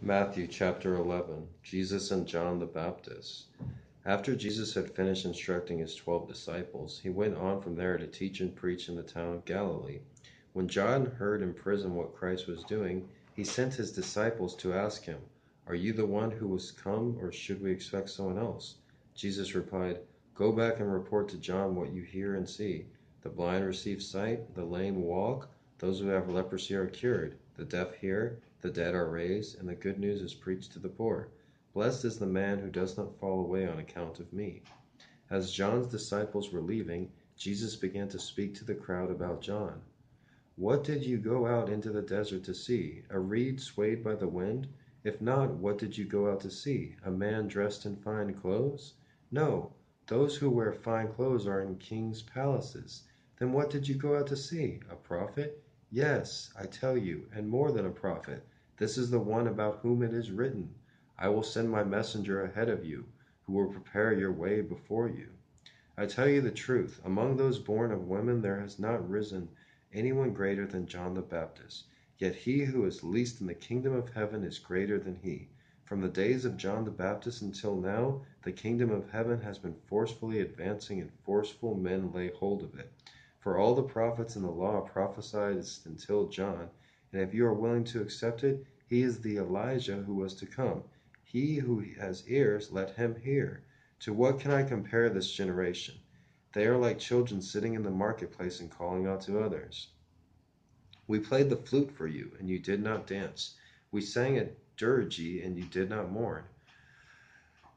Matthew chapter 11. Jesus and John the Baptist. After Jesus had finished instructing his 12 disciples, he went on from there to teach and preach in the town of Galilee. When John heard in prison what Christ was doing, he sent his disciples to ask him, "Are you the one who was come, or should we expect someone else?" Jesus replied, "Go back and report to John what you hear and see. The blind receive sight, the lame walk, those who have leprosy are cured, the deaf hear, the dead are raised, and the good news is preached to the poor. Blessed is the man who does not fall away on account of me." As John's disciples were leaving, Jesus began to speak to the crowd about John. "What did you go out into the desert to see? A reed swayed by the wind? If not, what did you go out to see? A man dressed in fine clothes? No, those who wear fine clothes are in kings' palaces. Then what did you go out to see? A prophet? Yes, I tell you, and more than a prophet. This is the one about whom it is written, 'I will send my messenger ahead of you, who will prepare your way before you.' I tell you the truth, among those born of women there has not risen anyone greater than John the Baptist. Yet he who is least in the kingdom of heaven is greater than he. From the days of John the Baptist until now, the kingdom of heaven has been forcefully advancing, and forceful men lay hold of it. For all the prophets and the law prophesied until John, and if you are willing to accept it, he is the Elijah who was to come. He who has ears, let him hear. To what can I compare this generation? They are like children sitting in the marketplace and calling out to others. We played the flute for you, and you did not dance. We sang a dirge, and you did not mourn.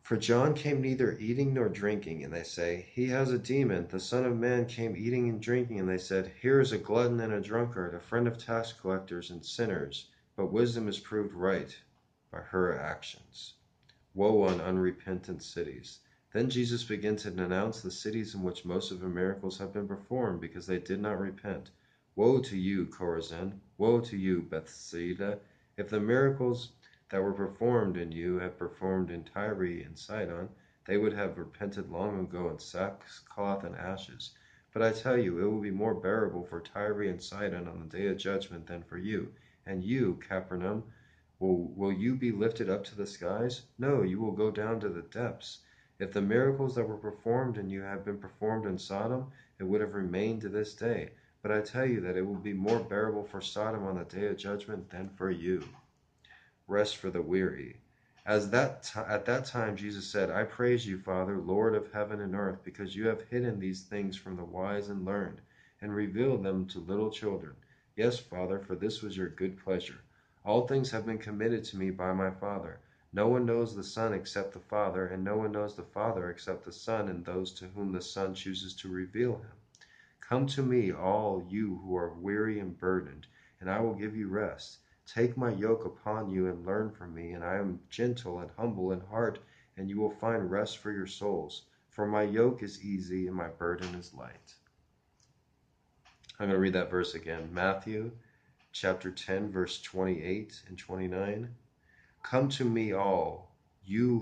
For John came neither eating nor drinking, and they say, 'He has a demon.' The Son of Man came eating and drinking, and they said, 'Here is a glutton and a drunkard, a friend of tax collectors and sinners.' But wisdom is proved right by her actions. Woe on unrepentant cities! Then Jesus began to denounce the cities in which most of the miracles have been performed, because they did not repent. Woe to you, Chorazin! Woe to you, Bethsaida! If the miracles that were performed in you had performed in Tyre and Sidon, they would have repented long ago in sackcloth and ashes. But I tell you, it will be more bearable for Tyre and Sidon on the day of judgment than for you. And you, Capernaum, will you be lifted up to the skies? No, you will go down to the depths. If the miracles that were performed in you had been performed in Sodom, it would have remained to this day. But I tell you that it will be more bearable for Sodom on the day of judgment than for you. Rest for the weary. At that time Jesus said, "I praise you, Father, Lord of heaven and earth, because you have hidden these things from the wise and learned, and revealed them to little children. Yes, Father, for this was your good pleasure. All things have been committed to me by my Father. No one knows the Son except the Father, and no one knows the Father except the Son and those to whom the Son chooses to reveal him. Come to me, all you who are weary and burdened, and I will give you rest. Take my yoke upon you and learn from me, and I am gentle and humble in heart, and you will find rest for your souls. For my yoke is easy and my burden is light." I'm going to read that verse again. Matthew chapter 10, verse 28 and 29. Come to me all, you